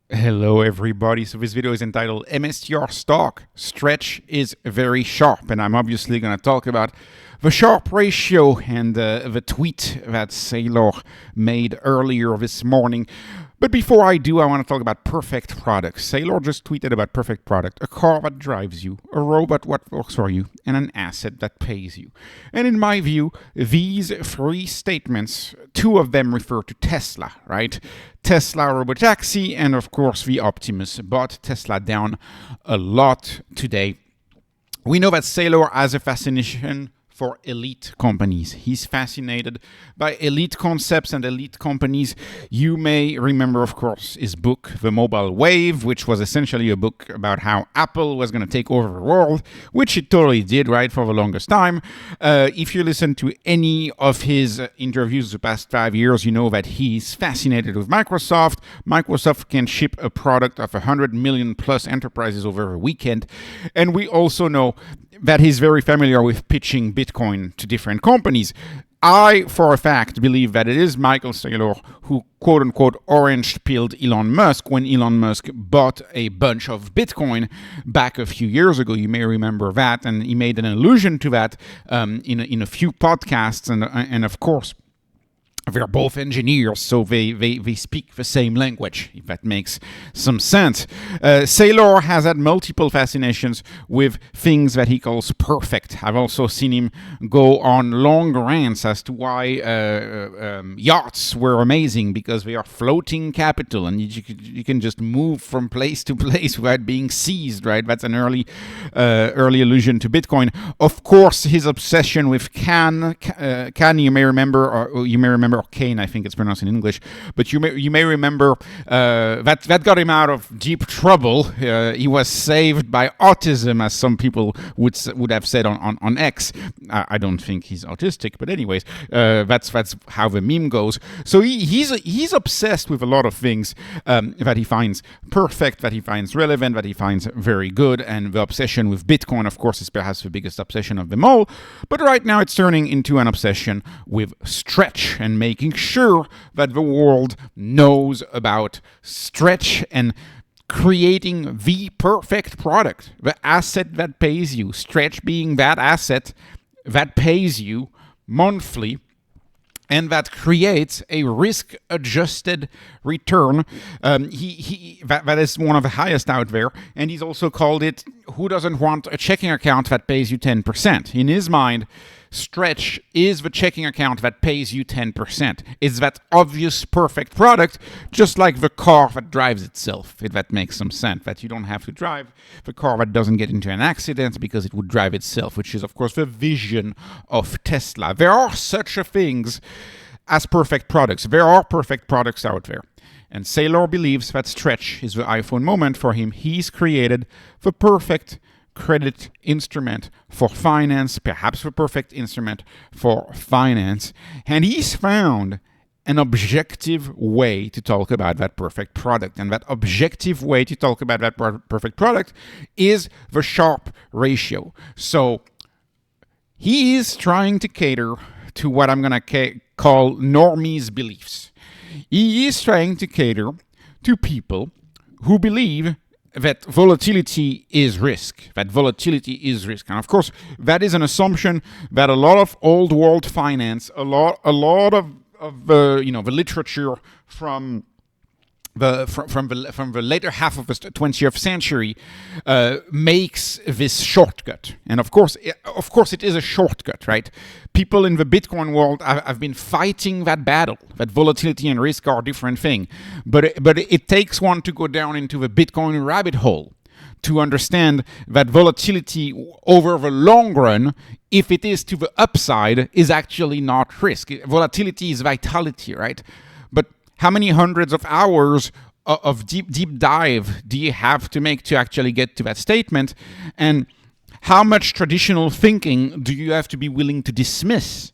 Hello everybody, so this video is entitled MSTR Stock Stretch is Very Sharp, and I'm obviously going to talk about the Sharpe ratio and the tweet that Saylor made earlier this morning. But before I do, I want to talk about perfect products. Saylor just tweeted about perfect product, a car that drives you, a robot that works for you, and an asset that pays you. And in my view, these three statements, two of them refer to Tesla, right? Tesla Robotaxi and of course the Optimus, but Tesla down a lot today. We know that Saylor has a fascination for elite companies. He's fascinated by elite concepts and elite companies. You may remember, of course, his book, The Mobile Wave, which was essentially a book about how Apple was going to take over the world, which it totally did, right, for the longest time. If you listen to any of his interviews the past 5 years, you know that he's fascinated with Microsoft. Microsoft can ship a product of 100 million plus enterprises over a weekend. And we also know that he's very familiar with pitching Bitcoin to different companies. I, for a fact, believe that it is Michael Saylor who, quote-unquote, orange-pilled Elon Musk when Elon Musk bought a bunch of Bitcoin back a few years ago. You may remember that, and he made an allusion to that in a few podcasts, and of course, they're both engineers, so they speak the same language, if that makes some sense. Saylor has had multiple fascinations with things that he calls perfect. I've also seen him go on long rants as to why yachts were amazing, because they are floating capital and you can just move from place to place without being seized, right? That's an early allusion to Bitcoin. Of course, his obsession with Can you may remember, or Kane, I think it's pronounced in English, but you may remember that got him out of deep trouble. He was saved by autism, as some people would have said on X. I don't think he's autistic, but anyways, that's how the meme goes. So he's obsessed with a lot of things that he finds perfect, that he finds relevant, that he finds very good, and the obsession with Bitcoin, of course, is perhaps the biggest obsession of them all. But right now, it's turning into an obsession with stretch and making sure that the world knows about stretch and creating the perfect product, the asset that pays you, stretch being that asset that pays you monthly and that creates a risk-adjusted return. That is one of the highest out there, and he's also called it, who doesn't want a checking account that pays you 10%? In his mind, stretch is the checking account that pays you 10%. It's that obvious perfect product, just like the car that drives itself, if that makes some sense, that you don't have to drive the car that doesn't get into an accident because it would drive itself, which is, of course, the vision of Tesla. There are such things as perfect products. There are perfect products out there. And Saylor believes that stretch is the iPhone moment for him. He's created the perfect credit instrument for finance, perhaps the perfect instrument for finance. And he's found an objective way to talk about that perfect product. And that objective way to talk about that perfect product is the Sharpe ratio. So he is trying to cater to what I'm going to call normies beliefs. He is trying to cater to people who believe that volatility is risk, And of course, that is an assumption that a lot of old world finance, a lot of the literature from the later half of the 20th century makes this shortcut. And of course it is a shortcut, right? People in the Bitcoin world have been fighting that battle, that volatility and risk are a different thing. But it takes one to go down into the Bitcoin rabbit hole to understand that volatility over the long run, if it is to the upside, is actually not risk. Volatility is vitality, right? But how many hundreds of hours of deep dive do you have to make to actually get to that statement? And how much traditional thinking do you have to be willing to dismiss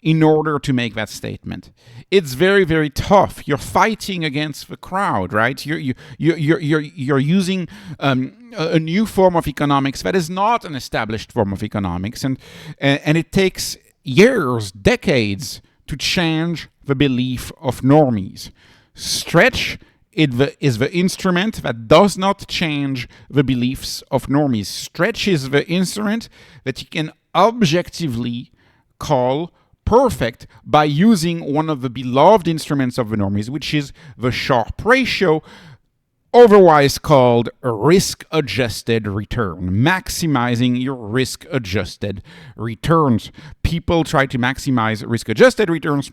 in order to make that statement? It's very, very tough. You're fighting against the crowd, right? You're using a new form of economics that is not an established form of economics, and it takes years, decades to change the belief of normies. Stretch is the instrument that does not change the beliefs of normies. Stretch is the instrument that you can objectively call perfect by using one of the beloved instruments of the normies, which is the Sharpe ratio, otherwise called a risk-adjusted return, maximizing your risk-adjusted returns. People try to maximize risk-adjusted returns,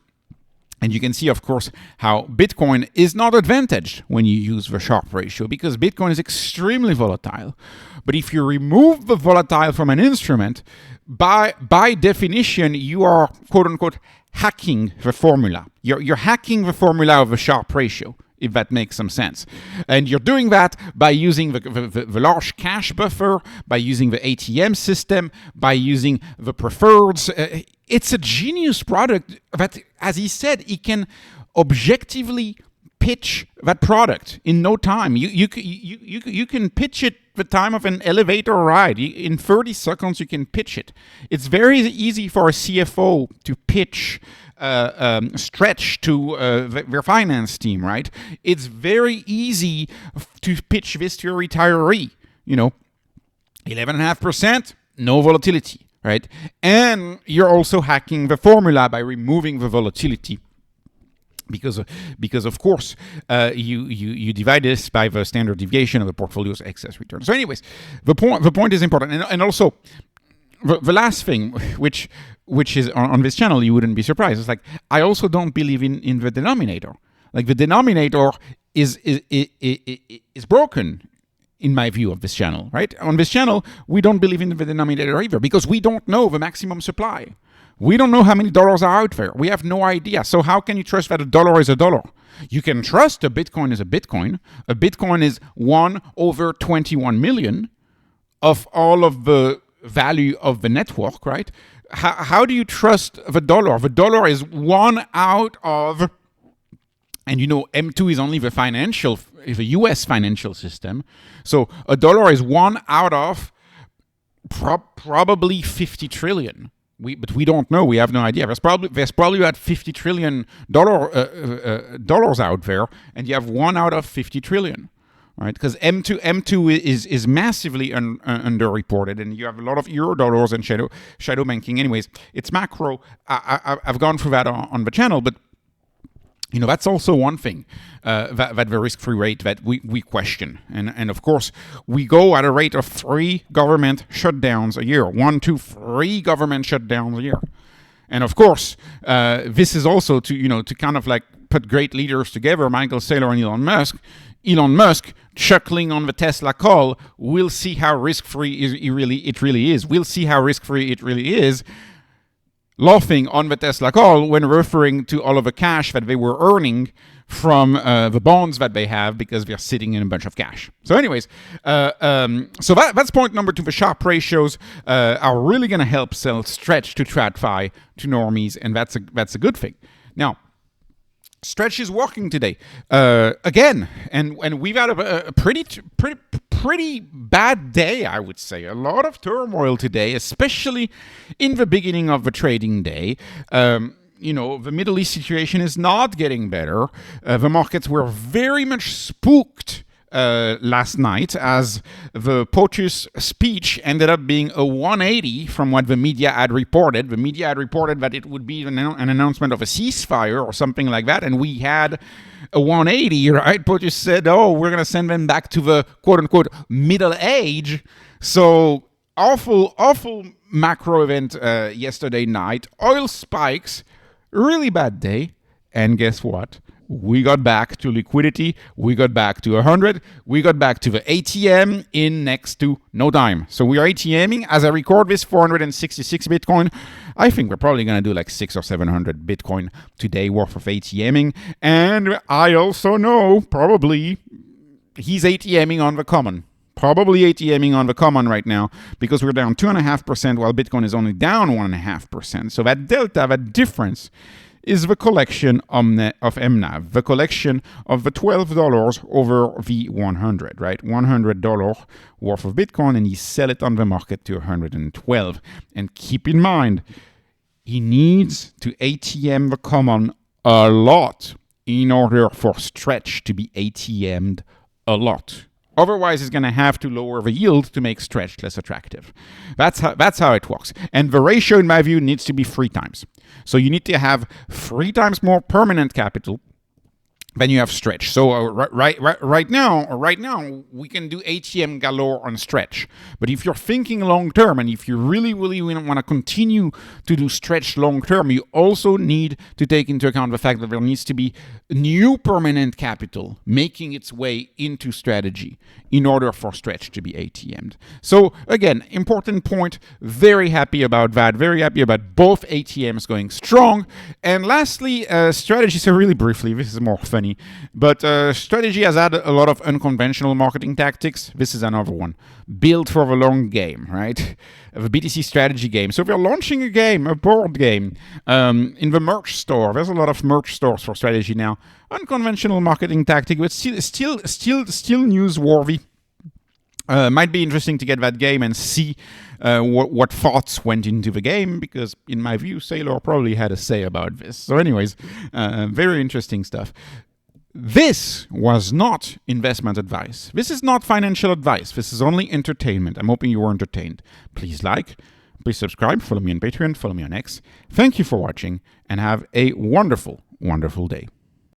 and you can see, of course, how Bitcoin is not advantaged when you use the Sharpe ratio, because Bitcoin is extremely volatile. But if you remove the volatile from an instrument, by definition, you are, quote-unquote, hacking the formula. You're hacking the formula of the Sharpe ratio, if that makes some sense. And you're doing that by using the large cash buffer, by using the ATM system, by using the preferreds. It's a genius product that, as he said, he can objectively pitch that product in no time. You can pitch it the time of an elevator ride. In 30 seconds, you can pitch it. It's very easy for a CFO to pitch Stretch to their finance team, right? It's very easy to pitch this to a retiree. 11.5%, no volatility, right? And you're also hacking the formula by removing the volatility. Because of course, you divide this by the standard deviation of the portfolio's excess return. So anyways, the point is important. And also, the last thing, which is on this channel, you wouldn't be surprised. It's like, I also don't believe in the denominator. Like, the denominator is broken, in my view, of this channel, right? On this channel, we don't believe in the denominator either, because we don't know the maximum supply. We don't know how many dollars are out there. We have no idea. So how can you trust that a dollar is a dollar? You can trust a Bitcoin is a Bitcoin. A Bitcoin is 1/21 million of all of the value of the network, right? How do you trust the dollar? The dollar is one out of, and M2 is only the US financial system. So a dollar is one out of probably 50 trillion. But we don't know. We have no idea. There's probably about $50 trillion dollars out there, and you have one out of 50 trillion, right? Because M2 is massively underreported, and you have a lot of euro dollars and shadow banking. Anyways, it's macro. I've gone through that on the channel, but that's also one thing, that the risk-free rate that we question. And of course, we go at a rate of 3 government shutdowns a year. 1, 2, 3 government shutdowns a year. And of course, this is also to kind of like put great leaders together, Michael Saylor and Elon Musk. Elon Musk chuckling on the Tesla call, we'll see how risk-free it really is. We'll see how risk-free it really is. Laughing on the Tesla call when referring to all of the cash that they were earning from the bonds that they have, because they're sitting in a bunch of cash. So anyways, so that's point number 2. The Sharpe ratios are really going to help sell Stretch to TradFi, to normies, and that's a good thing. Now, Stretch is working today again, and we've had a pretty bad day, I would say. A lot of turmoil today, especially in the beginning of the trading day. The Middle East situation is not getting better. The markets were very much spooked last night, as the POTUS speech ended up being a 180 from what the media had reported. The media had reported that it would be an announcement of a ceasefire or something like that, and we had a 180, right? POTUS said, we're going to send them back to the quote-unquote Middle Age. So awful macro event yesterday night. Oil spikes, really bad day. And guess what? We got back to liquidity. We got back to 100. We got back to the ATM in next to no time. So we are ATMing. As I record this, 466 Bitcoin. I think we're probably going to do like 600 or 700 Bitcoin today worth of ATMing. And I also know probably he's ATMing on the common. Probably ATMing on the common right now, because we're down 2.5% while Bitcoin is only down 1.5%. So that delta, that difference, is the collection of MNAV, the collection of the $12 over the 100, right? $100 worth of Bitcoin, and he sell it on the market to 112. And keep in mind, he needs to ATM the common a lot in order for Stretch to be ATM'd a lot. Otherwise, it's going to have to lower the yield to make Stretch less attractive. That's how it works. And the ratio, in my view, needs to be 3 times. So you need to have 3 times more permanent capital than you have Stretch. So right now, we can do ATM galore on Stretch. But if you're thinking long term, and if you really want to continue to do Stretch long term, you also need to take into account the fact that there needs to be new permanent capital making its way into strategy in order for Stretch to be ATM'd. So again, important point. Very happy about that. Very happy about both ATMs going strong. And lastly, strategy. So really briefly, this is more funny. But strategy has had a lot of unconventional marketing tactics. This is another one. Built for the long game, right? The BTC strategy game. So they're launching a game, a board game, in the merch store. There's a lot of merch stores for strategy now. Unconventional marketing tactic, but still newsworthy. Might be interesting to get that game and see what thoughts went into the game, because in my view, Saylor probably had a say about this. So anyways, very interesting stuff. This was not investment advice. This is not financial advice. This is only entertainment. I'm hoping you were entertained. Please like, please subscribe, follow me on Patreon, follow me on X. Thank you for watching, and have a wonderful, wonderful day.